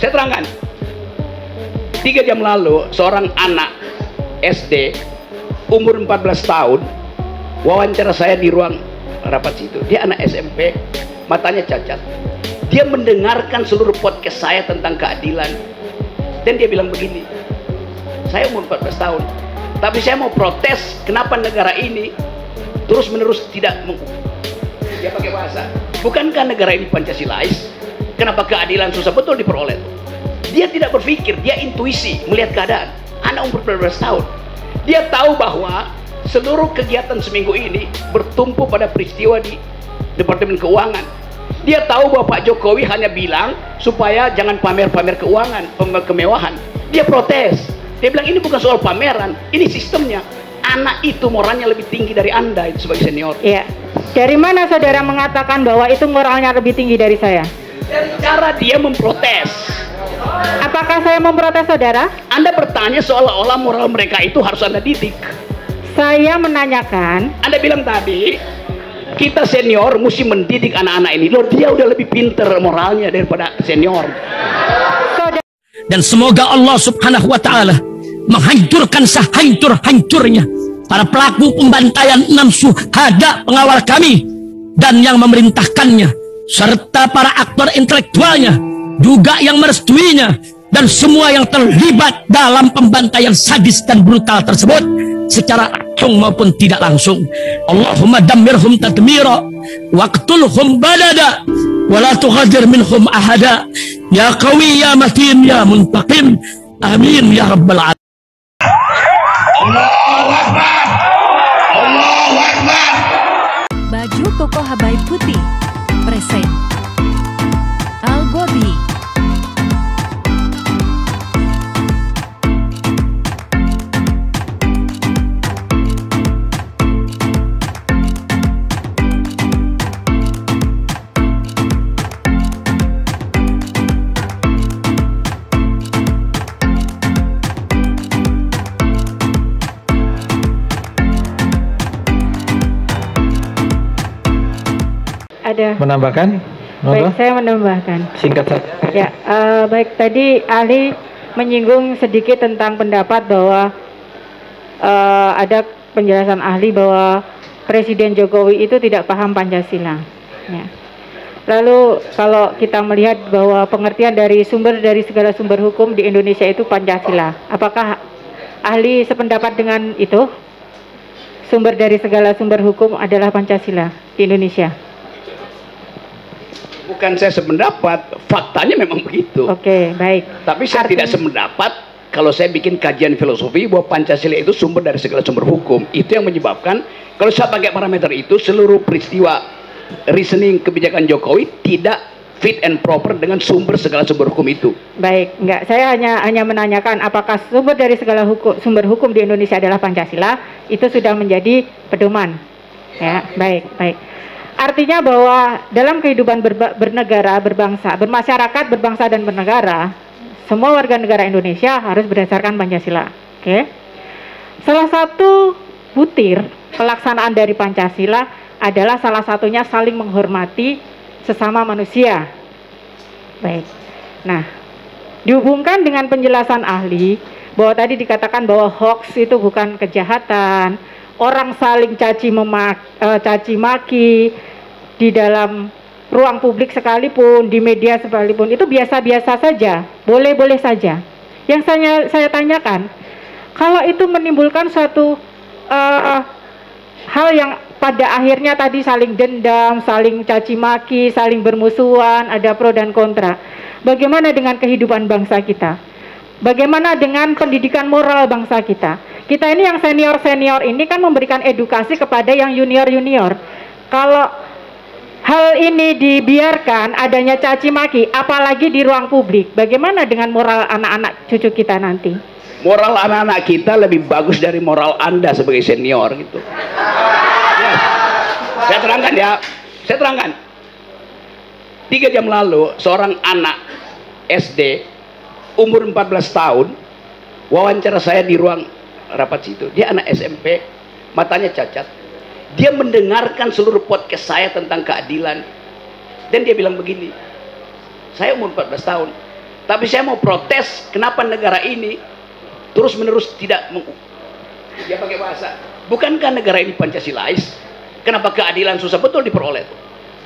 Saya terangkan. 3 jam lalu seorang anak SD umur 14 tahun wawancara saya di ruang rapat situ. Dia anak SMP, matanya cacat. Dia mendengarkan seluruh podcast saya tentang keadilan. Dan dia bilang begini, saya umur 14 tahun, tapi saya mau protes kenapa negara ini terus menerus tidak dia pakai bahasa, bukankah negara ini Pancasilais? Kenapa keadilan susah betul diperoleh? Dia tidak berpikir, dia intuisi melihat keadaan. Anak umur 14 tahun, dia tahu bahwa seluruh kegiatan seminggu ini bertumpu pada peristiwa di Departemen Keuangan. Dia tahu bahwa Pak Jokowi hanya bilang supaya jangan pamer-pamer keuangan, kemewahan. Dia protes. Dia bilang ini bukan soal pameran, ini sistemnya. Anak itu moralnya lebih tinggi dari Anda itu sebagai senior. Iya. Dari mana saudara mengatakan bahwa itu moralnya lebih tinggi dari saya? Dari cara dia memprotes. Apakah saya memprotes saudara? Anda bertanya seolah-olah moral mereka itu harus Anda didik. Saya menanyakan. Anda bilang tadi, kita senior mesti mendidik anak-anak ini. Loh, dia udah lebih pinter moralnya daripada senior. Dan semoga Allah subhanahu wa ta'ala menghancurkan sehancur-hancurnya para pelaku pembantaian 6 syuhada pengawal kami dan yang memerintahkannya, serta para aktor intelektualnya juga yang merestuinya, dan semua yang terlibat dalam pembantaian sadis dan brutal tersebut secara langsung maupun tidak langsung. Allahumma dammirhum tadmira waqtulhum badada wala tughadir minhum ahada ya qawi ya matin ya muntaqim amin ya rabbal alamin. Allahu Akbar, Allahu Akbar. Baju koko Habaib putih present Al-Gobi. Ada menambahkan? Baik, saya menambahkan. Singkat saja. Ya, baik, tadi ahli menyinggung sedikit tentang pendapat bahwa ada penjelasan ahli bahwa Presiden Jokowi itu tidak paham Pancasila. Ya. Lalu kalau kita melihat bahwa pengertian dari segala sumber hukum di Indonesia itu Pancasila, apakah ahli sependapat dengan itu? Sumber dari segala sumber hukum adalah Pancasila di Indonesia. Bukan saya sependapat, faktanya memang begitu. Oke, baik. Tapi saya tidak sependapat kalau saya bikin kajian filosofi bahwa Pancasila itu sumber dari segala sumber hukum. Itu yang menyebabkan kalau saya pakai parameter itu, seluruh peristiwa reasoning kebijakan Jokowi tidak fit and proper dengan segala sumber hukum itu. Baik, enggak. Saya hanya menanyakan apakah sumber dari segala sumber hukum di Indonesia adalah Pancasila, itu sudah menjadi pedoman. Ya, baik, baik. Artinya bahwa dalam kehidupan bernegara, berbangsa, bermasyarakat, berbangsa dan bernegara, semua warga negara Indonesia harus berdasarkan Pancasila. Oke. Salah satu butir pelaksanaan dari Pancasila adalah salah satunya saling menghormati sesama manusia. Baik. Nah, dihubungkan dengan penjelasan ahli bahwa tadi dikatakan bahwa hoax itu bukan kejahatan, orang saling caci maki di dalam ruang publik sekalipun, di media sekalipun, itu biasa-biasa saja, boleh-boleh saja. Yang saya tanyakan, kalau itu menimbulkan suatu hal yang pada akhirnya tadi saling dendam, saling caci maki, saling bermusuhan, ada pro dan kontra, bagaimana dengan kehidupan bangsa kita? Bagaimana dengan pendidikan moral bangsa kita? Kita ini yang senior-senior ini kan memberikan edukasi kepada yang junior-junior. Kalau hal ini dibiarkan adanya caci maki, apalagi di ruang publik, bagaimana dengan moral anak-anak cucu kita nanti? Moral anak-anak kita lebih bagus dari moral Anda sebagai senior gitu. Ya. Saya terangkan ya, saya terangkan. 3 jam lalu seorang anak SD umur 14 tahun wawancara saya di ruang rapat situ. Dia anak SMP, matanya cacat. Dia mendengarkan seluruh podcast saya tentang keadilan. Dan dia bilang begini, saya umur 14 tahun, Tapi saya mau protes, kenapa negara ini terus-menerus tidak dia pakai bahasa, bukankah negara ini Pancasilais? Kenapa keadilan susah betul diperoleh?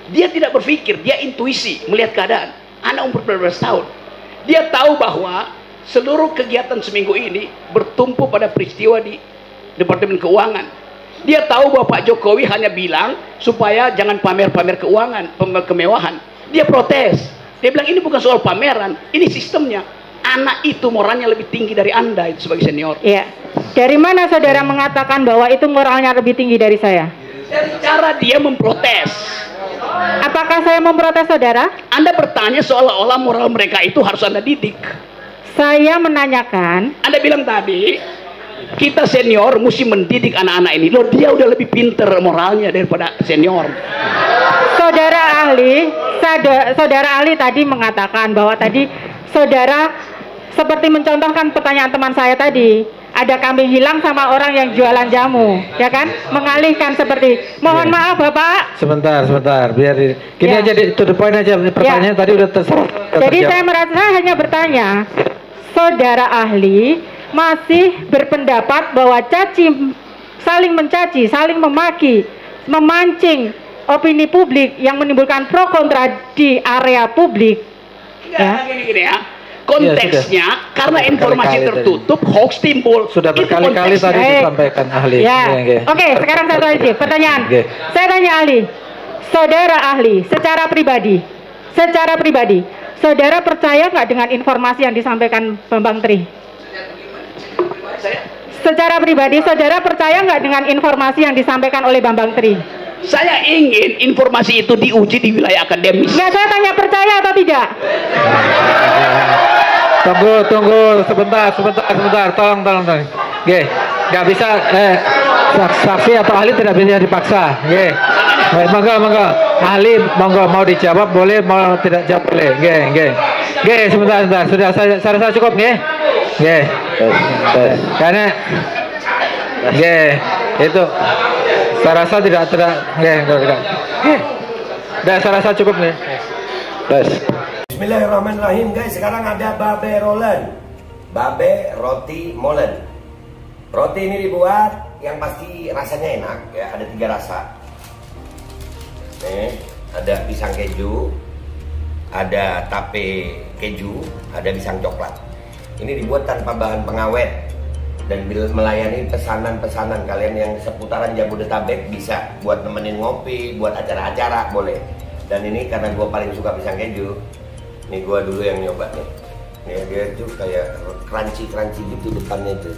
Dia tidak berpikir, dia intuisi melihat keadaan. Anak umur 14 tahun, dia tahu bahwa seluruh kegiatan seminggu ini bertumpu pada peristiwa di Departemen Keuangan. Dia tahu bahwa Pak Jokowi hanya bilang supaya jangan pamer-pamer keuangan, kemewahan. Dia protes. Dia bilang ini bukan soal pameran, ini sistemnya. Anak itu moralnya lebih tinggi dari Anda itu sebagai senior. Iya. Dari mana saudara mengatakan bahwa itu moralnya lebih tinggi dari saya? Dari cara dia memprotes. Apakah saya memprotes saudara? Anda bertanya seolah-olah moral mereka itu harus Anda didik. Saya menanyakan. Anda bilang tadi, kita senior mesti mendidik anak-anak ini. Loh, dia udah lebih pinter moralnya daripada senior. Saudara ahli tadi mengatakan bahwa tadi saudara seperti mencontohkan pertanyaan teman saya tadi, ada kambing hilang sama orang yang jualan jamu, ya kan? Mengalihkan seperti, mohon maaf Bapak. Sebentar, biar gini aja, to the point aja, pertanyaan tadi udah terserah. Jadi saya hanya bertanya, saudara ahli masih berpendapat bahwa saling mencaci, saling memaki, memancing opini publik yang menimbulkan pro kontra di area publik. Gini ya. Konteksnya karena informasi tertutup, hoax timbul. Sudah berkali-kali tadi disampaikan ahli. Oke, sekarang satu lagi pertanyaan. Saya tanya ahli, saudara ahli, secara pribadi, saudara percaya nggak dengan informasi yang disampaikan Bambang Tri? Secara pribadi, saudara percaya nggak dengan informasi yang disampaikan oleh Bambang Tri? Saya ingin informasi itu diuji di wilayah akademis. Nggak, saya tanya percaya atau tidak? Tunggu sebentar, tolong. Nggak bisa, saksi atau ahli tidak bisa dipaksa. Monggo, ahli monggo, mau dijawab boleh, mau tidak jawab boleh. Sebentar, sudah saya rasa cukup, karena itu saya rasa tidak, saya rasa cukup nih. Bismillahirrahmanirrahim guys, sekarang ada babe rolen, babe roti molen. Roti ini dibuat yang pasti rasanya enak ya, ada 3 rasa. Nih, ada pisang keju, ada tape keju, ada pisang coklat. Ini dibuat tanpa bahan pengawet dan melayani pesanan-pesanan kalian yang seputaran Jabodetabek, bisa buat nemenin ngopi, buat acara-acara boleh. Dan ini karena gue paling suka pisang keju, nih gue dulu yang nyoba nih. Nih dia tuh kayak crunchy gitu depannya itu.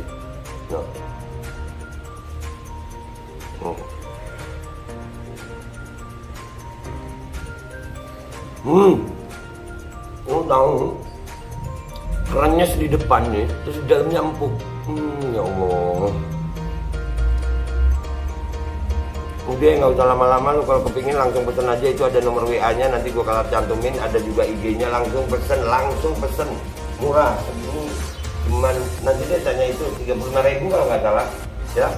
No. Tahu kerannya di depan nih, terus di dalamnya empuk. Ya Allah. Udah nggak usah lama-lama, lu kalau kepingin langsung pesen aja, itu ada nomor WA-nya, nanti gua kalau cantumin, ada juga IG-nya, langsung pesen, murah. Cuman nanti dia tanya itu 35.000 kalau nggak salah, ya.